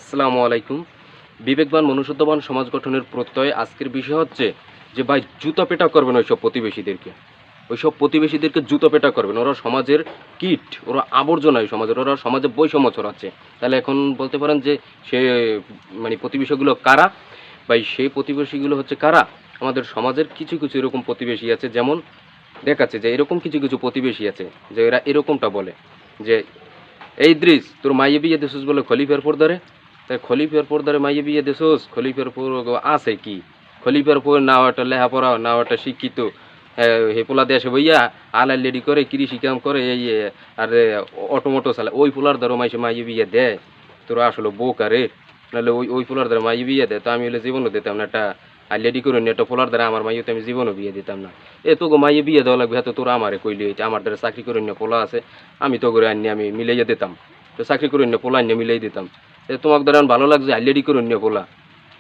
আসসালামু আলাইকুম। বিবেকবান মনুষ্যত্ববান সমাজ গঠনের প্রত্যয় আজকের বিষয় হচ্ছে যে ভাই জুতা পেটা করবেন ওইসব প্রতিবেশীদেরকে। ওইসব প্রতিবেশীদেরকে জুতা পেটা করবেন। ওরা সমাজের কীট, ওরা আবর্জনা এই সমাজের, ওরা সমাজে বৈষম্য ছড়াচ্ছে। তাহলে এখন বলতে পারেন যে সে মানে প্রতিবেশীগুলো কারা? ভাই সেই প্রতিবেশীগুলো হচ্ছে কারা? আমাদের সমাজের কিছু, কিছু এরকম প্রতিবেশী আছে, যেমন দেখাচ্ছে যে এরকম কিছু, কিছু প্রতিবেশী আছে যে এরা এরকমটা বলে যে, "এই ইদ্রিস তোর মাইয়ে বিয়ে দিছস বলে খলিফার পর্দারে? তা খলিফার পর্দারে মাইয়ে বিয়ে দিছস? খলিফার পর আছে কি? খলিফার পর নাও একটা লেহাপড়া, নাও একটা শিক্ষিত, হে পোলা দেশে বইয়া আলাই লেডি করে, কৃষি কাম করে, এই আর অটোমোটো চালায়। ওই পোলার দ্বারা মাইসে মাইয়ে বিয়ে দেয়? তোরা আসলে বোকা রে। নাহলে ওই ওই পোলার দ্বারা মাইয়ে বিয়ে দেয় তো আমি হলে জীবনও দিতাম না। একটা আর লেডি করে নি একটা পোলার দ্বারা আমার মাইয়ে তো আমি জীবনও বিয়ে দিতাম না। এ তোকে মাইয়ে বিয়ে দেওয়া লাগবে, হয়তো তোরা আমারে কইলি হইতে। আমার দ্বারা চাকরি করে নিয়ে পোলা আছে, আমি তো করে আনি আমি মিলাইয়া দিতাম। তো চাকরি করে নিয়ে পোলা আনিয়ে মিলাই দিতাম। এ তোমার দ্বারা ভালো লাগছে আইলেডি করে নিয়ে পোলা।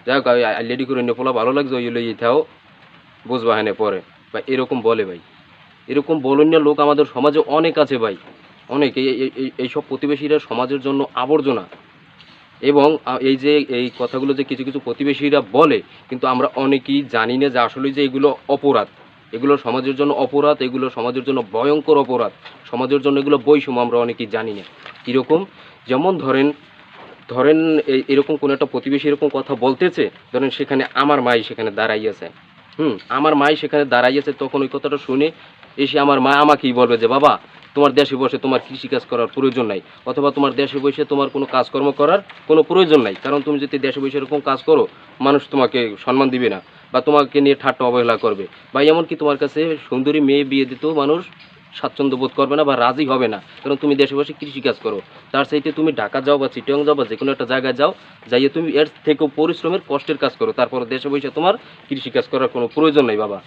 যাই হোক আইলেডি করে নিয়ে পোলা ভালো লাগছে, ওই লই থাও, বুঝবা হেনে পরে। বা এরকম বলে ভাই, এরকম বলনীয় লোক আমাদের সমাজে অনেক আছে ভাই, অনেক। এইসব প্রতিবেশীরা সমাজের জন্য আবর্জনা। এবং এই যে এই কথাগুলো যে কিছু কিছু প্রতিবেশীরা বলে, কিন্তু আমরা অনেকেই জানি না যে আসলে যে এগুলো অপরাধ, এগুলো সমাজের জন্য অপরাধ, এগুলো সমাজের জন্য ভয়ঙ্কর অপরাধ, সমাজের জন্য এগুলো বৈষম্য, আমরা অনেকেই জানি না। কীরকম? যেমন ধরেন ধরেন এরকম কোনো একটা প্রতিবেশী এরকম কথা বলতেছে, ধরেন সেখানে আমার মাই সেখানে দাঁড়াইয়াছে, আমার মাই সেখানে দাঁড়াইয়াছে, তখন ওই কথাটা শুনে এসে আমার মা আমাকেই বলবে যে, বাবা তোমার দেশে বসে তোমার কৃষিকাজ করার প্রয়োজন নাই, অথবা তোমার দেশে বসে তোমার কোনো কাজকর্ম করার কোনো প্রয়োজন নাই, কারণ তুমি যদি দেশে বসে এরকম কাজ করো, মানুষ তোমাকে সম্মান দিবে না, বা তোমাকে নিয়ে ঠাট্টা অবহেলা করবে, বা এমনকি তোমার কাছে সুন্দরী মেয়ে বিয়ে দিতেও মানুষ স্বাচ্ছন্দ্য বোধ করবে না বা রাজি হবে না, কারণ তুমি দেশে বসে কৃষিকাজ করো। তার চাইতে তুমি ঢাকা যাও বা চিটাং যাও বা যে কোনো একটা জায়গায় যাও, যাইয়ে তুমি এর থেকেও পরিশ্রমের কষ্টের কাজ করো, তারপরে দেশে বসে তোমার কৃষিকাজ করার কোনো প্রয়োজন নেই বাবা।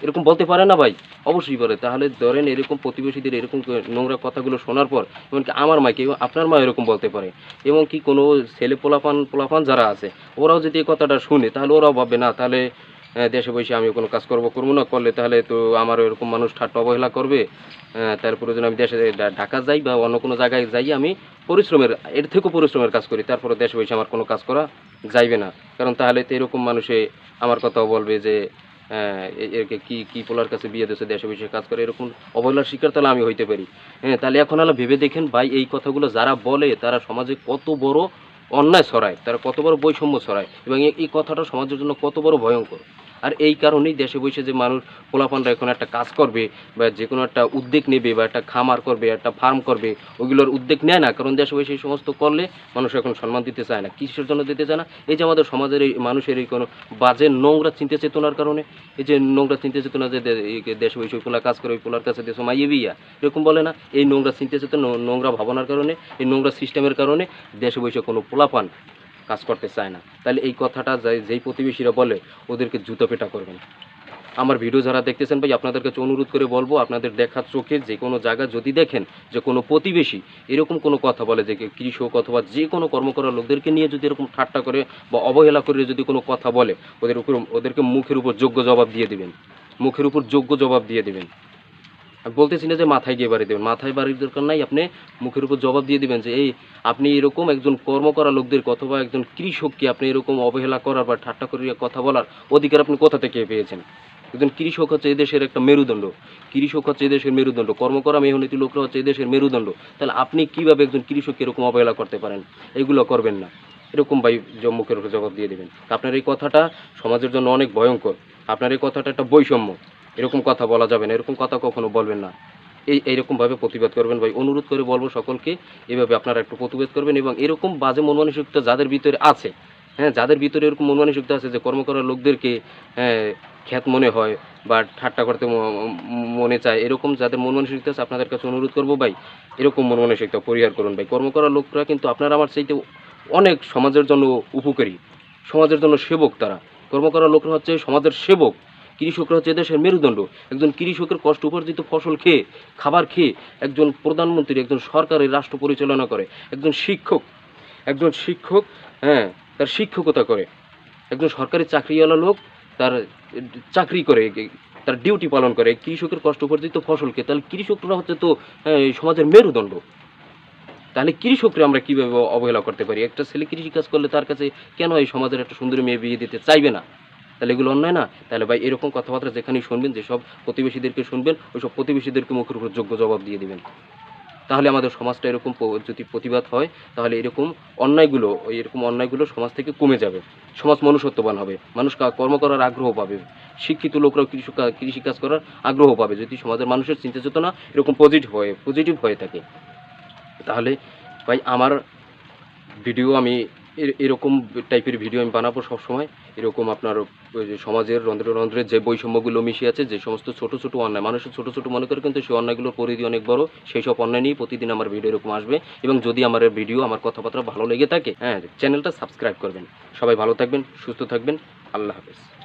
এরকম বলতে পারে না ভাই? অবশ্যই পারে। তাহলে ধরেন এরকম প্রতিবেশীদের এরকম নোংরা কথাগুলো শোনার পর, এমনকি আমার মাকে, আপনার মা এরকম বলতে পারে, এবং কি কোনো ছেলে পোলাপান পোলাপান যারা আছে, ওরাও যদি এই কথাটা শুনে, তাহলে ওরাও ভাববে না, তাহলে দেশে বসে আমি কোনো কাজ করবো না, করলে তাহলে তো আমারও এরকম মানুষ ঠাট্টা অবহেলা করবে। তারপরে যেন আমি দেশে ঢাকা যাই বা অন্য কোনো জায়গায় যাই, আমি পরিশ্রমের, এর থেকেও পরিশ্রমের কাজ করি, তারপরে দেশে বসে আমার কোনো কাজ করা যাইবে না। কারণ তাহলে তো এরকম মানুষে আমার কথাও বলবে যে, একে কি পোলার কাছে বিয়ে দিয়েছে, দেশে বসে কাজ করে, এরকম অবহেলার শিকার তাহলে আমি হইতে পারি। তাহলে এখন আলা ভেবে দেখেন ভাই, এই কথাগুলো যারা বলে তারা সমাজে কত বড় অন্যায় ছড়ায়, তারা কত বড় বৈষম্য ছড়ায়, এবং এই কথাটা সমাজের জন্য কত বড় ভয়ঙ্কর। আর এই কারণেই দেশে বসে যে মানুষ পোলাপানরা এখন একটা কাজ করবে বা যে কোনো একটা উদ্যোগ নেবে বা একটা খামার করবে, একটা ফার্ম করবে, ওইগুলোর উদ্যোগ নেয় না, কারণ দেশে বসে এই সমস্ত করলে মানুষ এখন সম্মান দিতে চায় না। কিসের জন্য দিতে চায় না? এই যে আমাদের সমাজের এই মানুষের এই কোনো বাজে নোংরা চিন্তা চেতনার কারণে। এই যে নোংরা চিন্তা চেতনা যে দেশে বসে ওই পোলা কাজ করে, ওই পোলার কাছে দেশ মাইয়ে বিয়া, এরকম বলে না? এই নোংরা চিন্তা চেতনা, নোংরা ভাবনার কারণে, এই নোংরা সিস্টেমের কারণে দেশে বসে কোনো পোলাপান কাজ করতে চায় না। তাহলে এই কথাটা যেই প্রতিবেশীরা বলে, ওদেরকে জুতো পেটা করবেন। আমার ভিডিও যারা দেখতেছেন ভাই, আপনাদের কাছে অনুরোধ করে বলবো, আপনাদের দেখার চোখে যে কোনো জায়গায় যদি দেখেন যে কোনো প্রতিবেশী এরকম কোনো কথা বলে, যে কৃষক অথবা যে কোনো কর্ম করা লোকদেরকে নিয়ে যদি এরকম ঠাট্টা করে বা অবহেলা করে যদি কোনো কথা বলে, ওদেরকে মুখের উপর যোগ্য জবাব দিয়ে দিবেন। মুখের উপর যোগ্য জবাব দিয়ে দিবেন। আমি বলতেছি না যে মাথায় গিয়ে বাড়ি দেবেন, মাথায় বাড়ির দরকার নাই, আপনি মুখের উপর জবাব দিয়ে দিবেন যে, এই আপনি এরকম একজন কর্ম করা লোকদের অথবা একজন কৃষককে আপনি এরকম অবহেলা করার বা ঠাট্টা করে কথা বলার অধিকার আপনি কোথা থেকে পেয়েছেন? একজন কৃষক হচ্ছে এদেশের একটা মেরুদণ্ড, কৃষক হচ্ছে এদেশের মেরুদণ্ড, কর্ম করা মেহনতি লোকরা হচ্ছে এদেশের মেরুদণ্ড। তাহলে আপনি কিভাবে একজন কৃষককে এরকম অবহেলা করতে পারেন? এগুলো করবেন না। এরকম ভাই মুখের উপর জবাব দিয়ে দেবেন। আপনার এই কথাটা সমাজের জন্য অনেক ভয়ঙ্কর। আপনার এই কথাটা একটা বৈষম্য। এরকম কথা বলা যাবে না, এরকম কথা কখনো বলবেন না। এইরকমভাবে প্রতিবাদ করবেন ভাই। অনুরোধ করে বলবো সকলকে, এভাবে আপনারা একটু প্রতিবাদ করবেন, এবং এরকম বাজে মন মানসিকতা যাদের ভিতরে আছে, যাদের ভিতরে এরকম মন মানসিকতা আছে যে কর্ম করা লোকদেরকে হ্যাঁ খ্যাত মনে হয় বা ঠাট্টা করতে মনে চায়, এরকম যাদের মন মানসিকতা আছে, আপনাদের কাছে অনুরোধ করবো ভাই, এরকম মন মানসিকতা পরিহার করুন ভাই। কর্ম করা লোকরা কিন্তু আপনারা আমার চাইতে অনেক সমাজের জন্য উপকারী, সমাজের জন্য সেবক তারা। কর্ম করা লোকরা হচ্ছে সমাজের সেবক। কৃষকরা হচ্ছে দেশের মেরুদণ্ড। একজন কৃষকের কষ্ট উপার্জিত ফসল খেয়ে, খাবার খেয়ে একজন প্রধানমন্ত্রী, একজন সরকারের রাষ্ট্র পরিচালনা করে। একজন শিক্ষক তার শিক্ষকতা করে। একজন সরকারি চাকরিওয়ালা লোক তার চাকরি করে, তার ডিউটি পালন করে কৃষকের কষ্ট উপার্জিত ফসল খেয়ে। তাহলে কৃষকরা হচ্ছে তো সমাজের মেরুদণ্ড। তাহলে কৃষকরা আমরা কীভাবে অবহেলা করতে পারি? একটা ছেলে কৃষিকাজ করলে তার কাছে কেন এই সমাজের একটা সুন্দরী মেয়ে বিয়ে দিতে চাইবে না? তাহলে এগুলো অন্যায় না? তাহলে ভাই এরকম কথাবার্তা যেখানেই শুনবেন, যেসব প্রতিবেশীদেরকে শুনবেন, ওইসব প্রতিবেশীদেরকে মুখের উপর যোগ্য জবাব দিয়ে দিবেন। তাহলে আমাদের সমাজটা এরকম যদি প্রতিবাদ হয়, তাহলে এরকম অন্যায়গুলো সমাজ থেকে কমে যাবে। সমাজ মনুষ্যত্ববান হবে। মানুষ কর্ম করার আগ্রহ পাবে। শিক্ষিত লোকরাও কৃষিকাজ করার আগ্রহ পাবে। যদি সমাজের মানুষের চিন্তা চেতনা এরকম পজিটিভ হয়ে থাকে। তাহলে ভাই আমার ভিডিও আমি এরকম টাইপের ভিডিও আমি বানাবো সবসময়। এরকম আপনার ওই যে সমাজের রন্ধ্রে রন্ধ্রে যে বৈষম্যগুলো মিশে আছে, যে সমস্ত ছোট ছোট অন্যায় মানুষের ছোট ছোট মনে করে, কিন্তু সেই অন্যায়গুলোর পরিধি অনেক বড়। সেই সব অন্যায় নিয়ে প্রতিদিন আমার ভিডিও এরকম আসবে। এবং যদি আমার ভিডিও, আমার কথাবার্তা ভালো লেগে থাকে, হ্যাঁ, চ্যানেলটা সাবস্ক্রাইব করবেন। সবাই ভালো থাকবেন, সুস্থ থাকবেন। আল্লাহ হাফেজ।